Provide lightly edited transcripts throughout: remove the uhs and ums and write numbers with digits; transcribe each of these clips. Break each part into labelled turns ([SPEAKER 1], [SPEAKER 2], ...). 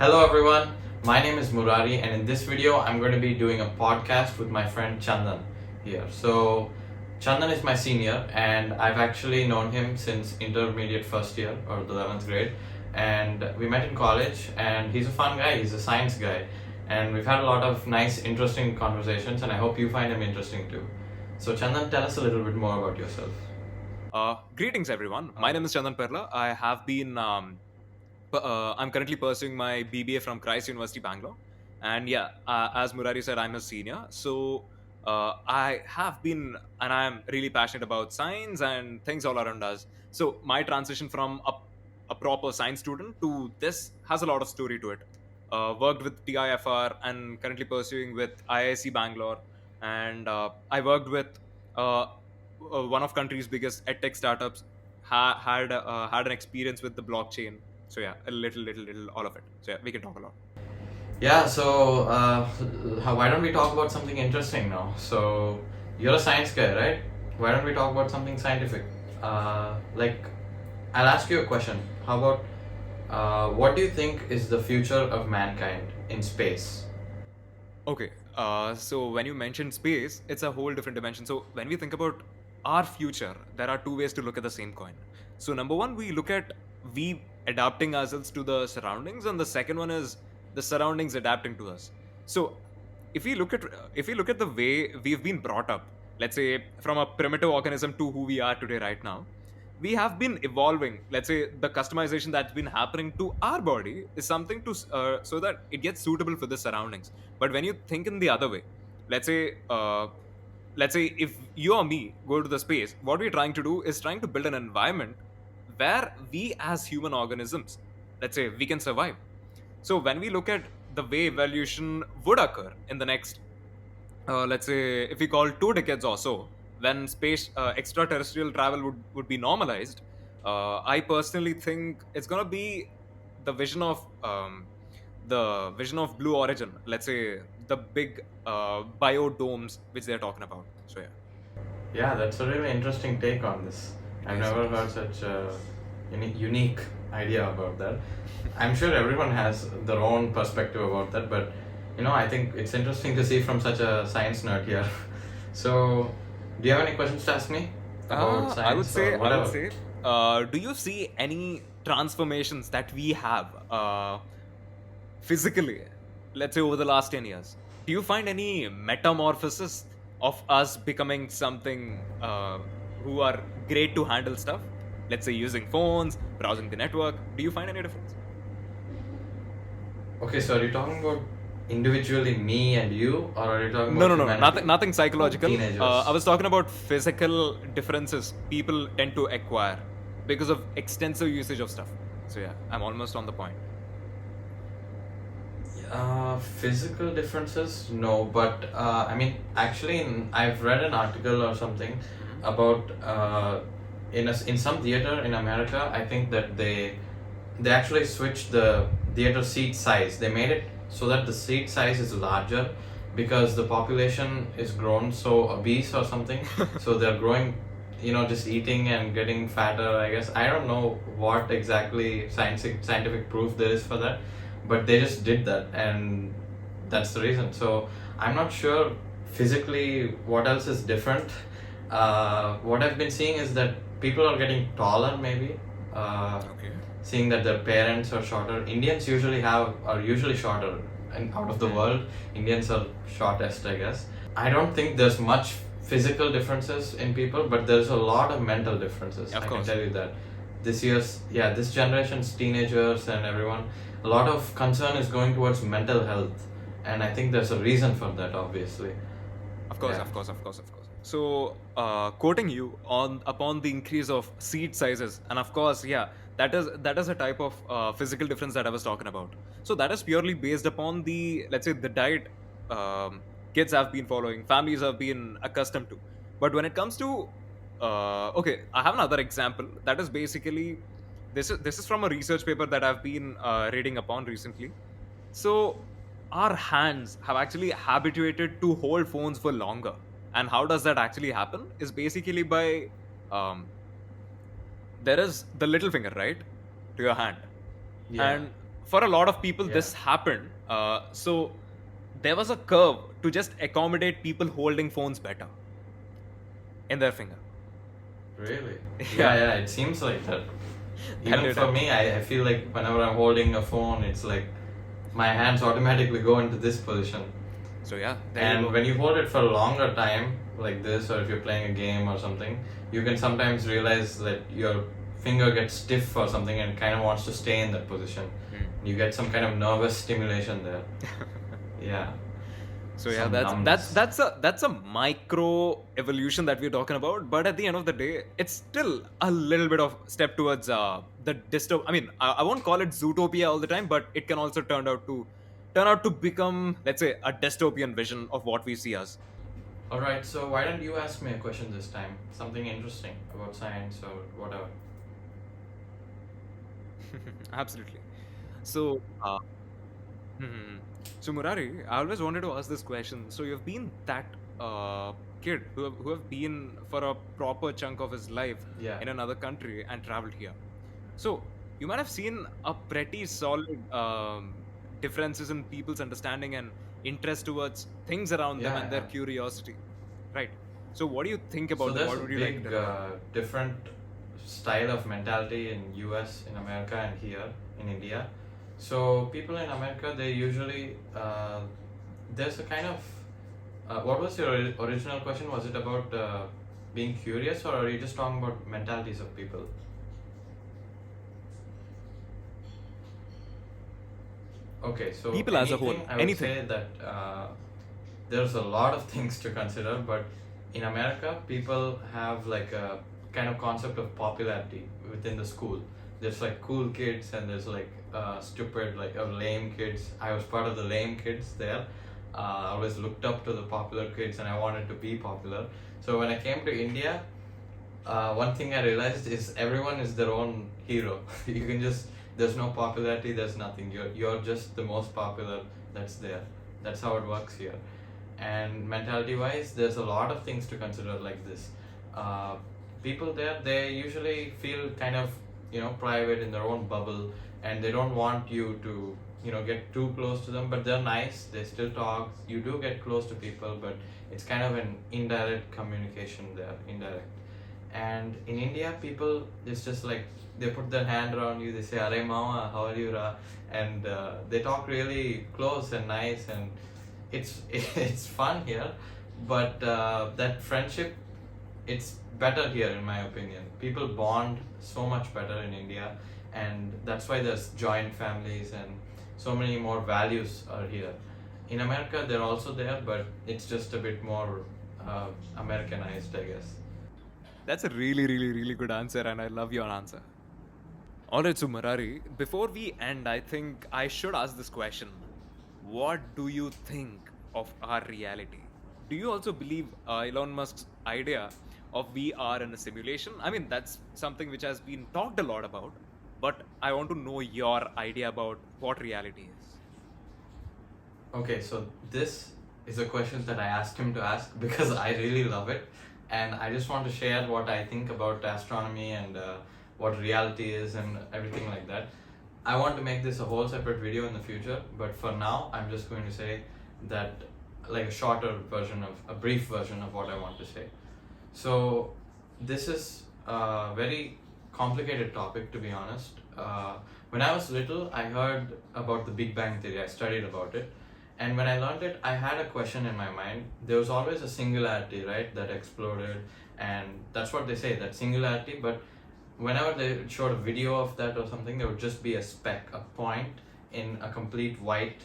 [SPEAKER 1] Hello everyone, my name is Murari and in this video I'm going to be doing a podcast with my friend Chandan here. So Chandan is my senior and I've actually known him since intermediate first year or the 11th grade, and we met in college and he's a fun guy, he's a science guy, and we've had a lot of nice interesting conversations and I hope you find him interesting too. So Chandan, tell us a little bit more about yourself.
[SPEAKER 2] Greetings, everyone. My name is Chandan Perla. I'm currently pursuing my BBA from Christ University, Bangalore. And yeah, as Murari said, I'm a senior. So I have been, and I'm really passionate about science and things all around us. So my transition from a proper science student to this has a lot of story to it. Worked with TIFR and currently pursuing with IIC Bangalore. And I worked with uh, one of country's biggest edtech startups. Had an experience with the blockchain. So yeah, a little all of it. So yeah, we can talk a lot.
[SPEAKER 1] Yeah, so why don't we talk about something interesting now? So you're a science guy, right? Why don't we talk about something scientific? Like, I'll ask you a question. How about what do you think is the future of mankind in space?
[SPEAKER 2] Okay, so when you mention space, it's a whole different dimension. So when we think about our future, there are two ways to look at the same coin. So number one, we look at we adapting ourselves to the surroundings, and the second one is the surroundings adapting to us. So if we look at the way we've been brought up, let's say from a primitive organism to who we are today, right now, we have been evolving. Let's say the customization that's been happening to our body is something to so that it gets suitable for the surroundings. But when you think in the other way, let's say uh, let's say if you or me go to the space, what we're trying to do is trying to build an environment where we as human organisms, let's say, we can survive. So when we look at the way evolution would occur in the next, let's say, if we call 2 decades or so, when space extraterrestrial travel would be normalized, I personally think it's gonna be the vision of Blue Origin. Let's say the big biodomes which they're talking about. So yeah,
[SPEAKER 1] Yeah, that's a really interesting take on this.
[SPEAKER 2] it
[SPEAKER 1] I've
[SPEAKER 2] is. It
[SPEAKER 1] never
[SPEAKER 2] is.
[SPEAKER 1] heard such a unique idea about that. I'm sure everyone has their own perspective about that, but I think it's interesting to see from such a science nerd here. So, do you have any questions to ask me about
[SPEAKER 2] I would
[SPEAKER 1] science or
[SPEAKER 2] say,
[SPEAKER 1] whatever?
[SPEAKER 2] do you see any transformations that we have physically, let's say over the last 10 years? Do you find any metamorphosis of us becoming something who are great to handle stuff? Let's say using phones, browsing the network. Do you find any difference?
[SPEAKER 1] Okay, so are you talking about individually me and you, or are you talking
[SPEAKER 2] No,
[SPEAKER 1] about
[SPEAKER 2] no, no,
[SPEAKER 1] humanity,
[SPEAKER 2] nothing psychological. I
[SPEAKER 1] teenagers?
[SPEAKER 2] was talking about physical differences people tend to acquire because of extensive usage of stuff. So yeah, I'm almost on the point.
[SPEAKER 1] Physical differences, no, but I mean, actually, I've read an article or something
[SPEAKER 2] Hmm.
[SPEAKER 1] about in some theater in America. I think that they actually switched the theater seat size. They made it so that the seat size is larger because the population is grown so obese or something. So they're growing, just eating and getting fatter. I guess I don't know what exactly scientific proof there is for that, but they just did that, and that's the reason. So I'm not sure physically what else is different. What I've been seeing is that people are getting taller, maybe. Uh,
[SPEAKER 2] Okay.
[SPEAKER 1] Seeing that their parents are shorter. Indians are usually shorter, and out of the
[SPEAKER 2] Hmm.
[SPEAKER 1] world, Indians are shortest, I guess. I don't think there's much physical differences in people, but there's a lot of mental differences.
[SPEAKER 2] Of
[SPEAKER 1] I can
[SPEAKER 2] course.
[SPEAKER 1] tell you that. This generation's teenagers and everyone, a lot of concern is going towards mental health, and I think there's a reason for that, obviously.
[SPEAKER 2] Of course,
[SPEAKER 1] Yeah.
[SPEAKER 2] of course, of course, of course. So, quoting you on upon the increase of seat sizes, and of course, yeah, that is a type of physical difference that I was talking about. So that is purely based upon the, let's say, the diet kids have been following, families have been accustomed to. But when it comes to okay, I have another example that is basically this is from a research paper that I've been reading upon recently. So our hands have actually habituated to hold phones for longer. And how does that actually happen? Is basically by there is the little finger, right, to your hand,
[SPEAKER 1] Yeah.
[SPEAKER 2] and for a lot of people,
[SPEAKER 1] Yeah.
[SPEAKER 2] this happened. So there was a curve to just accommodate people holding phones better in their finger.
[SPEAKER 1] Really? Yeah,
[SPEAKER 2] Yeah,
[SPEAKER 1] yeah, it seems like that.
[SPEAKER 2] that
[SPEAKER 1] Even
[SPEAKER 2] did
[SPEAKER 1] for
[SPEAKER 2] happen.
[SPEAKER 1] me, I feel like whenever I'm holding a phone, it's like my hands automatically go into this position.
[SPEAKER 2] So yeah, there you
[SPEAKER 1] And
[SPEAKER 2] go.
[SPEAKER 1] when you hold it for a longer time, like this, or if you're playing a game or something, you can sometimes realize that your finger gets stiff or something and kind of wants to stay in that position. You get some kind of nervous stimulation there. Yeah,
[SPEAKER 2] So yeah,
[SPEAKER 1] some
[SPEAKER 2] that's that's
[SPEAKER 1] numbness.
[SPEAKER 2] that's a that's a micro evolution that we're talking about. But at the end of the day, it's still a little bit of step towards the dystop. I mean, I won't call it Zootopia all the time, but it can also turn out to become, let's say, a dystopian vision of what we see as.
[SPEAKER 1] Alright, so why don't you ask me a question this time? Something interesting about science or whatever.
[SPEAKER 2] Absolutely. So, hmm. So Murari, I always wanted to ask this question. So you've been that kid who have been for a proper chunk of his life
[SPEAKER 1] Yeah.
[SPEAKER 2] in another country and traveled here. So you might have seen a pretty solid differences in people's understanding and interest towards things around them
[SPEAKER 1] Yeah, I
[SPEAKER 2] and their
[SPEAKER 1] have.
[SPEAKER 2] curiosity, right? So what do you think
[SPEAKER 1] So
[SPEAKER 2] about them?
[SPEAKER 1] there's
[SPEAKER 2] What
[SPEAKER 1] a
[SPEAKER 2] would you like to
[SPEAKER 1] big
[SPEAKER 2] tell about?
[SPEAKER 1] different style of mentality in US, in America, and here in India. So people in America, they usually there's a kind of what was your original question? Was it about being curious, or are you just talking about mentalities of people? Okay, so
[SPEAKER 2] People as a whole,
[SPEAKER 1] anything I would
[SPEAKER 2] anything.
[SPEAKER 1] say that there's a lot of things to consider, but in America, people have like a kind of concept of popularity within the school. There's like cool kids and there's like stupid, like lame kids. I was part of the lame kids there. I always looked up to the popular kids and I wanted to be popular. So when I came to India, one thing I realized is everyone is their own hero. You can just there's no popularity, there's nothing. You're just the most popular that's there. That's how it works here. And mentality wise, there's a lot of things to consider like this. Uh, People there, they usually feel kind of private in their own bubble, and they don't want you to get too close to them. But they're nice. They still talk. You do get close to people, but it's kind of an indirect communication there, indirect. And in India, people, it's just like they put their hand around you, they say, "Are mama, how are you, Ra?" And they talk really close and nice, and it's it's fun here. But that friendship, it's better here in my opinion. People bond so much better in India, and that's why there's joint families and so many more values are here. In America, they're also there, but it's just a bit more Americanized, I guess.
[SPEAKER 2] That's a really, really, really good answer, and I love your answer. All right, so Murari, before we end, I think I should ask this question. What do you think of our reality? Do you also believe Elon Musk's idea of we are in a simulation? I mean, that's something which has been talked a lot about, but I want to know your idea about what reality is.
[SPEAKER 1] Okay, so this is a question that I asked him to ask because I really love it, and I just want to share what I think about astronomy and what reality is and everything like that. I want to make this a whole separate video in the future, but for now, I'm just going to say that like a shorter version of a brief version of what I want to say. So, this is a very complicated topic to be honest. When I was little, I heard about the Big Bang Theory, I studied about it, and when I learned it, I had a question in my mind. There was always a singularity, right, that exploded, and that's what they say, that singularity, but whenever they showed a video of that or something, there would just be a speck, a point in a complete white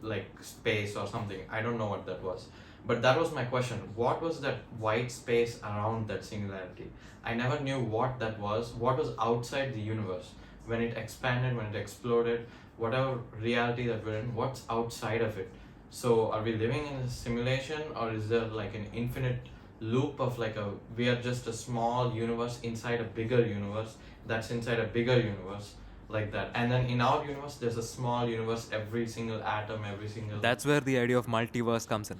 [SPEAKER 1] like space or something. I don't know what that was. But that was my question. What was that white space around that singularity? I never knew what that was. What was outside the universe? When it expanded, when it exploded, whatever reality that we're in, what's outside of it? So are we living in a simulation, or is there like an infinite loop of like a we are just a small universe inside a bigger universe that's inside a bigger universe, like that? And then in our universe there's a small universe, every single atom, every single
[SPEAKER 2] That's where the idea of multiverse comes in.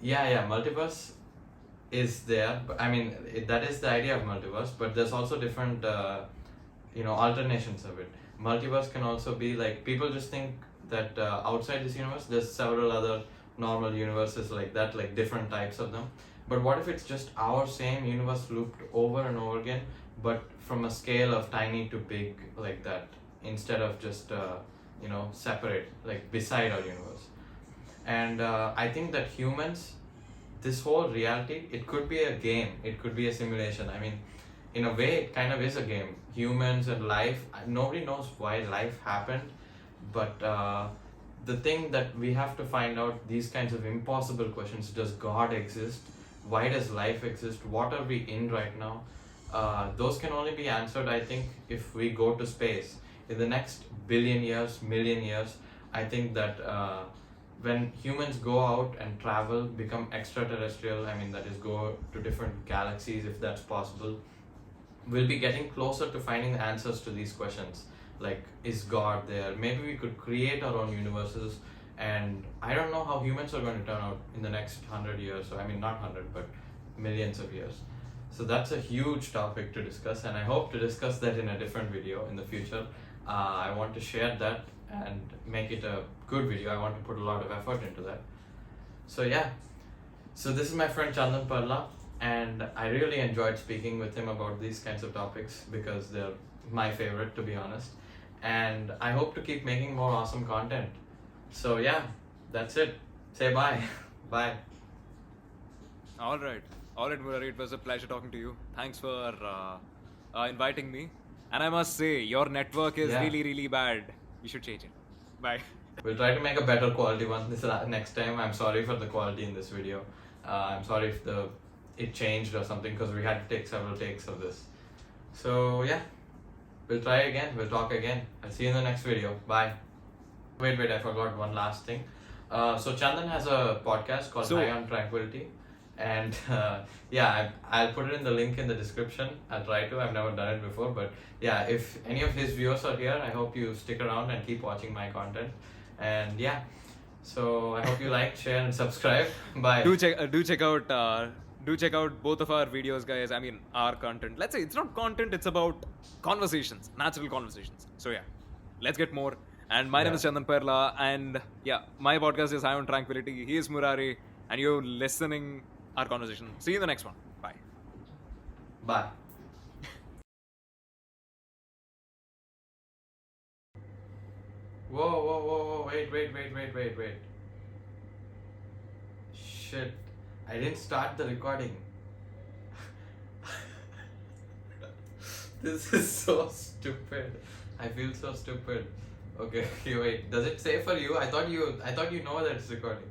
[SPEAKER 1] yeah, multiverse is there, but I mean that is the idea of multiverse, but there's also different alternations of it. Multiverse can also be like, people just think that outside this universe there's several other normal universes like that, like different types of them. But what if it's just our same universe looped over and over again, but from a scale of tiny to big like that, instead of just separate, like beside our universe. And I think that humans, this whole reality, it could be a game, it could be a simulation. I mean, in a way it kind of is a game. Humans and life, nobody knows why life happened, but the thing that we have to find out, these kinds of impossible questions: does God exist, why does life exist, what are we in right now, those can only be answered, I think, if we go to space in the next billion years, million years. I think that when humans go out and travel, become extraterrestrial, I mean, that is, go to different galaxies if that's possible, we'll be getting closer to finding the answers to these questions. Like, is God there? Maybe we could create our own universes. And I don't know how humans are going to turn out in the next 100 years. So, I mean, not 100, but millions of years. So that's a huge topic to discuss, and I hope to discuss that in a different video in the future. I want to share that and make it a good video. I want to put a lot of effort into that. So yeah, so this is my friend Chandan Perla, and I really enjoyed speaking with him about these kinds of topics because they're my favorite, to be honest. And I hope to keep making more awesome content. So yeah, that's it. Say bye. Bye.
[SPEAKER 2] All right. All right, Murari, it was a pleasure talking to you. Thanks for inviting me. And I must say, your network is
[SPEAKER 1] Yeah.
[SPEAKER 2] really, really bad. You should change it. Bye.
[SPEAKER 1] We'll try to make a better quality one next time. I'm sorry for the quality in this video. I'm sorry if it changed or something, because we had to take several takes of this. So yeah, we'll try again. We'll talk again. I'll see you in the next video. Bye. Wait, I forgot one last thing. So Chandan has a podcast called High on Tranquility. And yeah, I'll put it in the link in the description. I'll try to. I've never done it before, but yeah, if any of his viewers are here, I hope you stick around and keep watching my content. And yeah, so I hope you like, share, and subscribe. Bye.
[SPEAKER 2] Do check out both of our videos, guys. I mean, our content. Let's say it's not content; it's about conversations, natural conversations. So yeah, let's get more. And my name is Chandan Perla, and yeah, my podcast is High on Tranquility. He is Murari, and you're listening our conversation. See you in the next one. Bye.
[SPEAKER 1] Bye. Whoa, wait. Shit, I didn't start the recording. This is so stupid. I feel so stupid. Okay, wait. Does it say for you? I thought you know that it's recording.